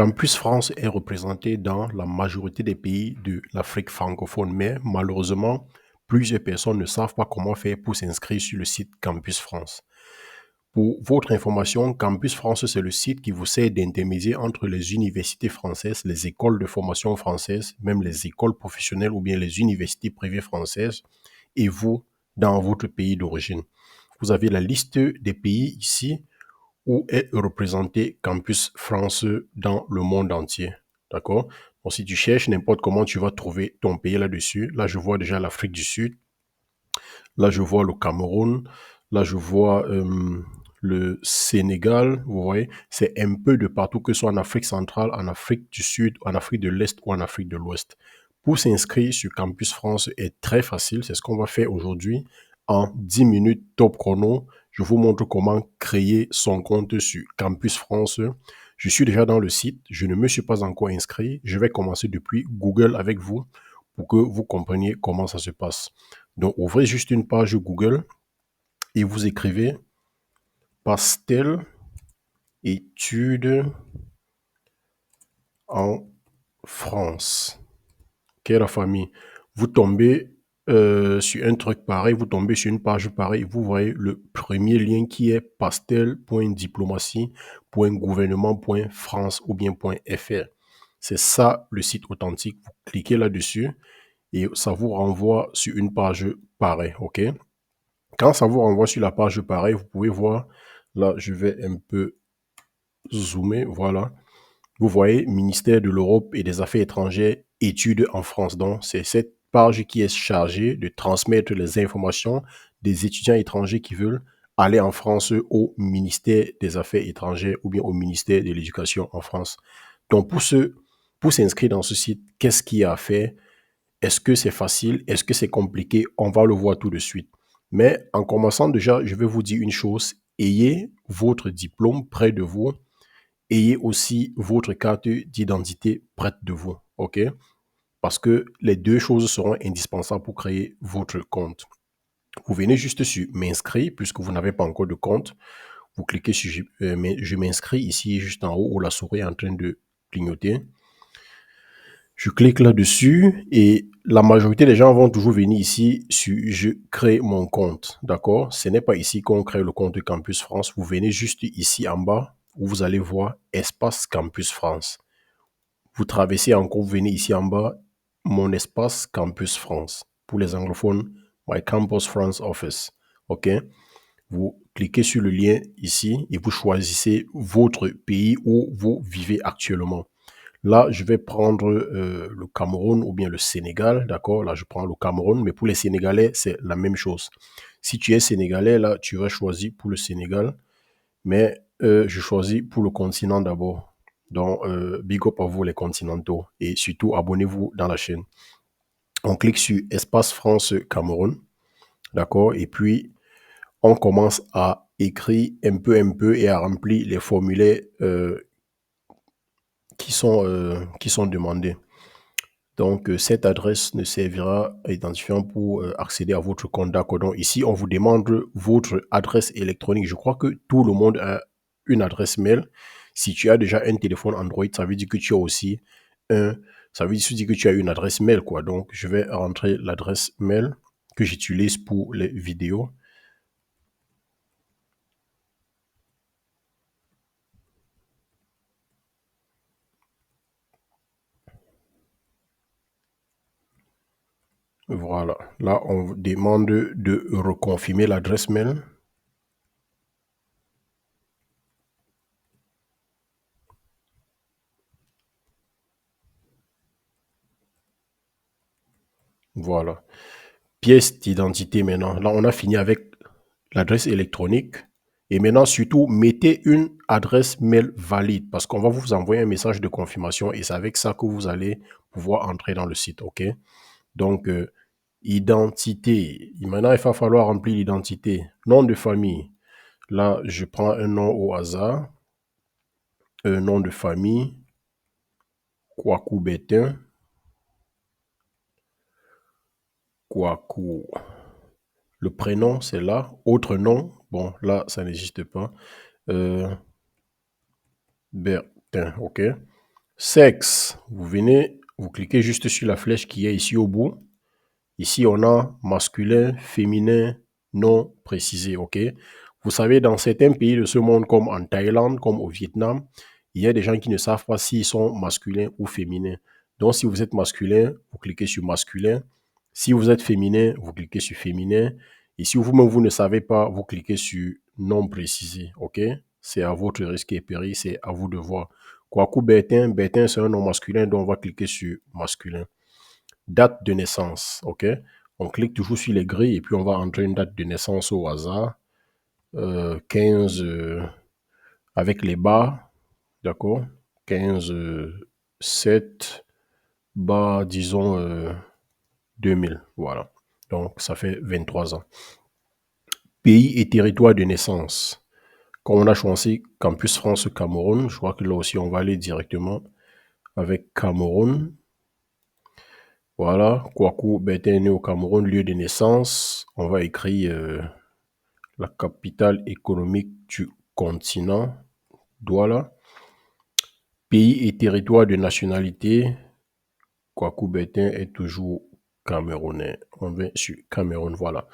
Campus France est représenté dans la majorité des pays de l'Afrique francophone, mais malheureusement, plusieurs personnes ne savent pas comment faire pour s'inscrire sur le site Campus France. Pour votre information, Campus France, c'est le site qui vous sert d'intermédiaire entre les universités françaises, les écoles de formation françaises, même les écoles professionnelles ou bien les universités privées françaises, et vous, dans votre pays d'origine. Vous avez la liste des pays ici où est représenté Campus France dans le monde entier. D'accord? Donc, si tu cherches n'importe comment, tu vas trouver ton pays là-dessus. Là, je vois déjà l'Afrique du Sud. Là, je vois le Cameroun. Là, je vois le Sénégal. Vous voyez, c'est un peu de partout, que ce soit en Afrique centrale, en Afrique du Sud, en Afrique de l'Est ou en Afrique de l'Ouest. Pour s'inscrire sur Campus France est très facile. C'est ce qu'on va faire aujourd'hui. En 10 minutes top chrono, je vous montre comment créer son compte sur Campus France. Je suis déjà dans le site. Je ne me suis pas encore inscrit. Je vais commencer depuis Google avec vous pour que vous compreniez comment ça se passe. Donc, ouvrez juste une page Google et vous écrivez Pastel études en France. Ok, la famille. Vous tombez sur un truc pareil, vous tombez sur une page pareille, vous voyez le premier lien qui est pastel.diplomatie.gouvernement.france ou bien .fr. C'est ça le site authentique. Vous cliquez là-dessus et ça vous renvoie sur une page pareille, ok? Quand ça vous renvoie sur la page pareille, vous pouvez voir, là je vais un peu zoomer, voilà. Vous voyez, ministère de l'Europe et des Affaires étrangères, études en France. Donc, c'est cette page qui est chargée de transmettre les informations des étudiants étrangers qui veulent aller en France au ministère des Affaires étrangères ou bien au ministère de l'Éducation en France. Donc, pour s'inscrire dans ce site, qu'est-ce qu'il y a à faire? Est-ce que c'est facile? Est-ce que c'est compliqué? On va le voir tout de suite. Mais en commençant déjà, je vais vous dire une chose. Ayez votre diplôme près de vous. Ayez aussi votre carte d'identité près de vous. OK? Parce que les deux choses seront indispensables pour créer votre compte. Vous venez juste sur m'inscrire puisque vous n'avez pas encore de compte. Vous cliquez sur je m'inscris ici juste en haut où la souris est en train de clignoter. Je clique là-dessus et la majorité des gens vont toujours venir ici sur je crée mon compte. D'accord? Ce n'est pas ici qu'on crée le compte de Campus France. Vous venez juste ici en bas où vous allez voir espace Campus France. Vous traversez encore, vous venez ici en bas, mon espace Campus France. Pour les anglophones, My Campus France Office. OK? Vous cliquez sur le lien ici et vous choisissez votre pays où vous vivez actuellement. Là, je vais prendre le Cameroun ou bien le Sénégal, d'accord? Là, je prends le Cameroun, mais pour les Sénégalais, c'est la même chose. Si tu es Sénégalais, là, tu vas choisir pour le Sénégal, mais je choisis pour le continent d'abord. Donc, big up à vous les continentaux et surtout, abonnez-vous dans la chaîne. On clique sur Espace France Cameroun, d'accord? Et puis, on commence à écrire un peu et à remplir les formulaires qui sont demandés. Donc, cette adresse ne servira à identifiant pour accéder à votre compte d'accord. Donc, ici, on vous demande votre adresse électronique. Je crois que tout le monde a une adresse mail. Si tu as déjà un téléphone Android, ça veut dire que tu as aussi un, ça veut dire que tu as une adresse mail, quoi. Donc, je vais rentrer l'adresse mail que j'utilise pour les vidéos. Voilà. Là, on vous demande de reconfirmer l'adresse mail. Voilà. Pièce d'identité maintenant. Là, on a fini avec l'adresse électronique. Et maintenant, surtout, mettez une adresse mail valide parce qu'on va vous envoyer un message de confirmation et c'est avec ça que vous allez pouvoir entrer dans le site. OK? Donc, identité. Maintenant, il va falloir remplir l'identité. Nom de famille. Là, je prends un nom au hasard. Un nom de famille. Kwaku Betin. Kwaku. Le prénom, c'est là. Autre nom. Bon, là, ça n'existe pas. Bertin, ok. Sexe, vous venez, vous cliquez juste sur la flèche qui est ici au bout. Ici, on a masculin, féminin, non précisé, ok? Vous savez, dans certains pays de ce monde, comme en Thaïlande, comme au Vietnam, il y a des gens qui ne savent pas s'ils sont masculins ou féminins. Donc, si vous êtes masculin, vous cliquez sur masculin. Si vous êtes féminin, vous cliquez sur féminin. Et si vous-même, vous ne savez pas, vous cliquez sur non précisé, ok? C'est à votre risque et péril, c'est à vous de voir. Kwaku Bertin, Bertin, c'est un nom masculin, donc on va cliquer sur masculin. Date de naissance, ok? On clique toujours sur les grilles et puis on va entrer une date de naissance au hasard. 15 avec les bas, d'accord? 15 7 bas, disons 2000, voilà. Donc ça fait 23 ans. Pays et territoire de naissance. Comme on a choisi Campus France Cameroun, je crois que là aussi on va aller directement avec Cameroun. Voilà, Kwaku Bertin est né au Cameroun, lieu de naissance. On va écrire la capitale économique du continent, Douala. Pays et territoire de nationalité, Kwaku Bertin est toujours camerounais. On vient sur Cameroun, voilà.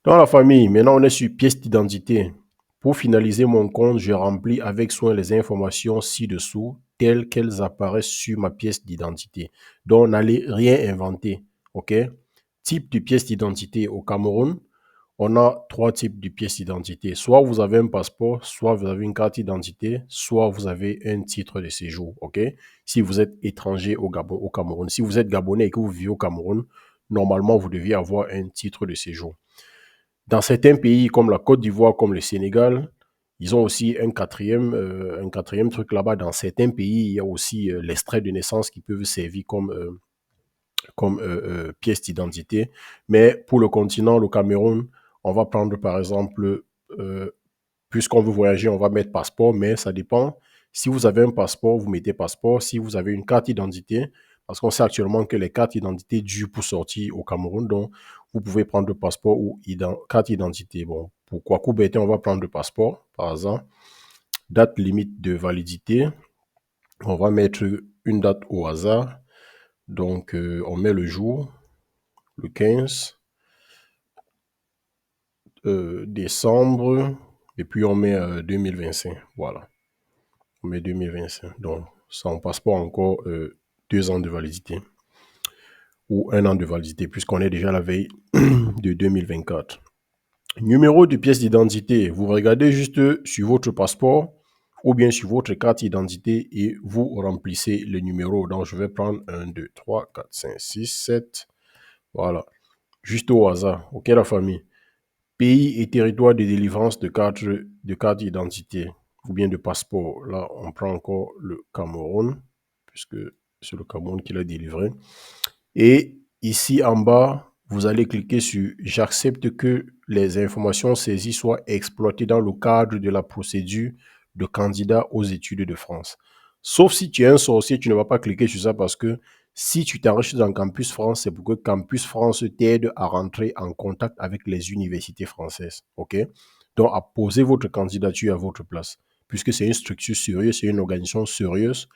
Dans la famille, maintenant on est sur pièce d'identité. Pour finaliser mon compte, je remplis avec soin les informations ci-dessous telles qu'elles apparaissent sur ma pièce d'identité. Donc, n'allez rien inventer, ok? Type de pièce d'identité au Cameroun, on a trois types de pièces d'identité. Soit vous avez un passeport, soit vous avez une carte d'identité, soit vous avez un titre de séjour, ok? Si vous êtes étranger au Gabon, au Cameroun, si vous êtes Gabonais et que vous vivez au Cameroun, normalement, vous deviez avoir un titre de séjour. Dans certains pays comme la Côte d'Ivoire, comme le Sénégal, ils ont aussi un quatrième truc là-bas. Dans certains pays, il y a aussi l'extrait de naissance qui peuvent servir comme pièce d'identité. Mais pour le continent, le Cameroun, on va prendre par exemple, puisqu'on veut voyager, on va mettre passeport, mais ça dépend. Si vous avez un passeport, vous mettez passeport. Si vous avez une carte d'identité, parce qu'on sait actuellement que les cartes d'identité durent pour sortir au Cameroun, donc vous pouvez prendre le passeport ou carte d'identité. Bon, pour Kwaku Bertin, on va prendre le passeport, par exemple. Date limite de validité, on va mettre une date au hasard. Donc, on met le jour, le 15 décembre, et puis on met 2025. Voilà, on met 2025. Donc, sans passeport, encore 2 ans de validité ou 1 an de validité, puisqu'on est déjà à la veille de 2024. Numéro de pièce d'identité, vous regardez juste sur votre passeport ou bien sur votre carte d'identité et vous remplissez le numéro. Donc, je vais prendre 1, 2, 3, 4, 5, 6, 7. Voilà. Juste au hasard. OK, la famille. Pays et territoire de délivrance de carte d'identité ou bien de passeport. Là, on prend encore le Cameroun, puisque c'est le Cameroun qui l'a délivré. Et ici en bas, vous allez cliquer sur j'accepte que les informations saisies soient exploitées dans le cadre de la procédure de candidat aux études de France. Sauf si tu es un sorcier, tu ne vas pas cliquer sur ça parce que si tu t'enrichis dans Campus France, c'est pour que Campus France t'aide à rentrer en contact avec les universités françaises. OK? Donc, à poser votre candidature à votre place. Puisque c'est une structure sérieuse, c'est une organisation sérieuse,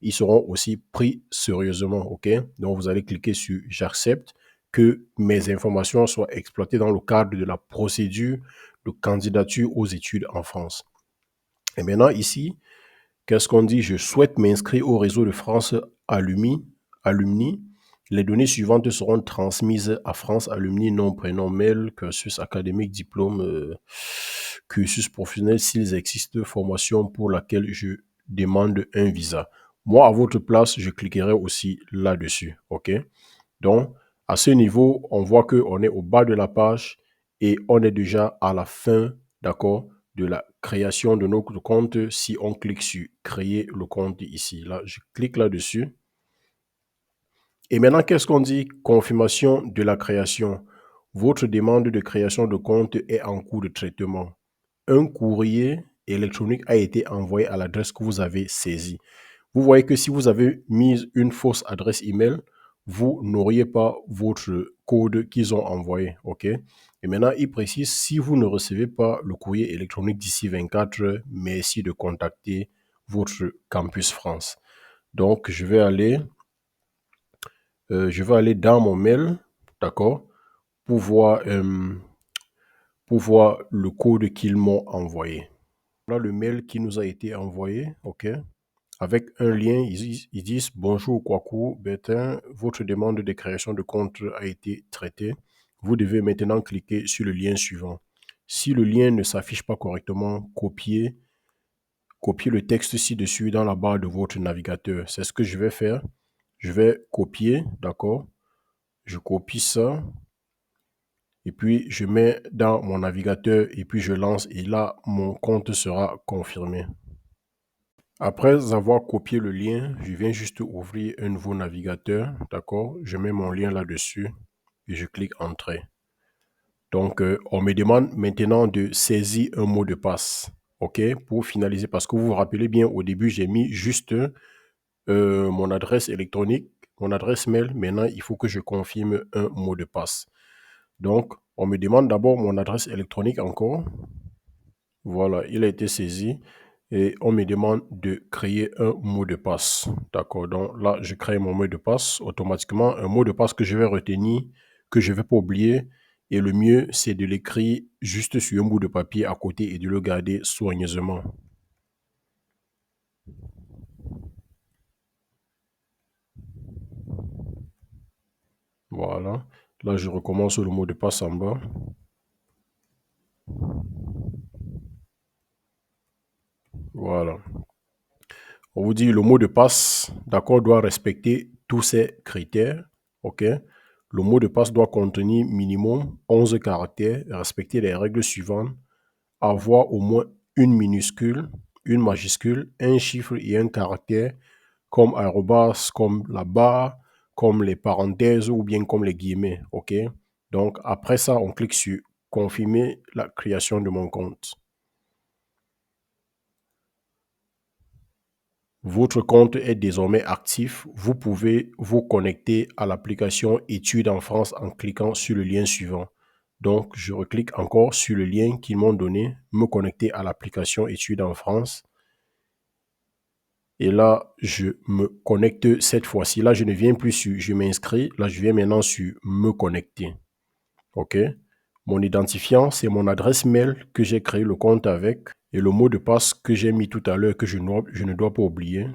ils seront aussi pris sérieusement, ok? Donc, vous allez cliquer sur j'accepte que mes informations soient exploitées dans le cadre de la procédure de candidature aux études en France. Et maintenant, ici, qu'est-ce qu'on dit? Je souhaite m'inscrire au réseau de France Alumni. Les données suivantes seront transmises à France Alumni, nom, prénom, mail, cursus académique, diplôme, cursus professionnel, s'ils existent, formation pour laquelle je demande un visa. Moi, à votre place, je cliquerai aussi là-dessus. OK? Donc, à ce niveau, on voit qu'on est au bas de la page et on est déjà à la fin, d'accord, de la création de notre compte. Si on clique sur créer le compte ici, là, je clique là-dessus. Et maintenant, qu'est-ce qu'on dit? Confirmation de la création. Votre demande de création de compte est en cours de traitement. Un courrier électronique a été envoyé à l'adresse que vous avez saisie. Vous voyez que si vous avez mis une fausse adresse email, vous n'auriez pas votre code qu'ils ont envoyé. OK? Et maintenant, il précise, si vous ne recevez pas le courrier électronique d'ici 24 heures, merci de contacter votre Campus France. Donc, je vais aller dans mon mail, d'accord, pour voir le code qu'ils m'ont envoyé. Voilà le mail qui nous a été envoyé, ok. Avec un lien, ils disent bonjour Kwaku Bertin, votre demande de création de compte a été traitée. Vous devez maintenant cliquer sur le lien suivant. Si le lien ne s'affiche pas correctement, copiez le texte ci-dessus dans la barre de votre navigateur. C'est ce que je vais faire. Je vais copier, d'accord? Je copie ça et puis je mets dans mon navigateur et puis je lance et là, mon compte sera confirmé. Après avoir copié le lien, je viens juste ouvrir un nouveau navigateur, d'accord? Je mets mon lien là-dessus et je clique Entrer. Donc, on me demande maintenant de saisir un mot de passe, ok? Pour finaliser, parce que vous vous rappelez bien, au début, j'ai mis juste mon adresse électronique, mon adresse mail. Maintenant, il faut que je confirme un mot de passe. Donc, on me demande d'abord mon adresse électronique encore. Voilà, il a été saisi et on me demande de créer un mot de passe. D'accord, donc là, je crée mon mot de passe automatiquement, un mot de passe que je vais retenir, que je ne vais pas oublier. Et le mieux, c'est de l'écrire juste sur un bout de papier à côté et de le garder soigneusement. Voilà. Là, je recommence le mot de passe en bas. Voilà. On vous dit le mot de passe, d'accord, doit respecter tous ces critères. OK. Le mot de passe doit contenir minimum 11 caractères, respecter les règles suivantes, avoir au moins une minuscule, une majuscule, un chiffre et un caractère, comme arrobas, comme la barre, comme les parenthèses ou bien comme les guillemets. OK. Donc, après ça, on clique sur confirmer la création de mon compte. Votre compte est désormais actif. Vous pouvez vous connecter à l'application Études en France en cliquant sur le lien suivant. Donc, je reclique encore sur le lien qu'ils m'ont donné, me connecter à l'application Études en France. Et là, je me connecte cette fois-ci. Là, je ne viens plus sur je m'inscris. Là, je viens maintenant sur me connecter. OK? Mon identifiant, c'est mon adresse mail que j'ai créé le compte avec et le mot de passe que j'ai mis tout à l'heure que je ne dois pas oublier.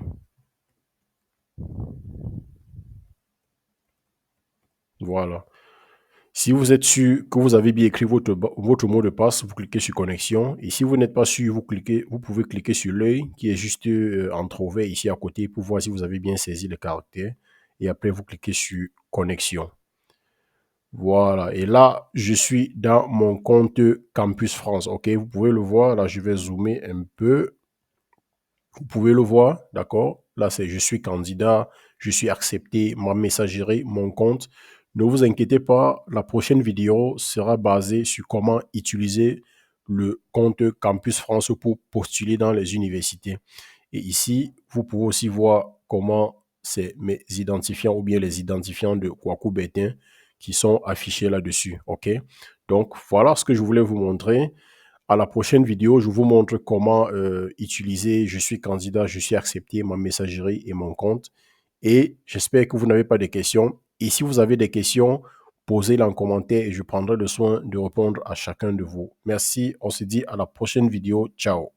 Voilà. Si vous êtes sûr que vous avez bien écrit votre mot de passe, vous cliquez sur connexion. Et si vous n'êtes pas sûr, vous pouvez cliquer sur l'œil qui est juste entrouvert ici à côté pour voir si vous avez bien saisi le caractère. Et après, vous cliquez sur connexion. Voilà. Et là, je suis dans mon compte Campus France. OK, vous pouvez le voir. Là, je vais zoomer un peu. Vous pouvez le voir, d'accord? Là, c'est je suis candidat, je suis accepté, ma messagerie, mon compte. Ne vous inquiétez pas, la prochaine vidéo sera basée sur comment utiliser le compte Campus France pour postuler dans les universités. Et ici, vous pouvez aussi voir comment c'est mes identifiants ou bien les identifiants de Kwaku Bertin qui sont affichés là-dessus. OK? Donc, voilà ce que je voulais vous montrer. À la prochaine vidéo, je vous montre comment utiliser je suis candidat, je suis accepté, ma messagerie et mon compte. Et j'espère que vous n'avez pas de questions. Et si vous avez des questions, posez-les en commentaire et je prendrai le soin de répondre à chacun de vous. Merci, on se dit à la prochaine vidéo. Ciao.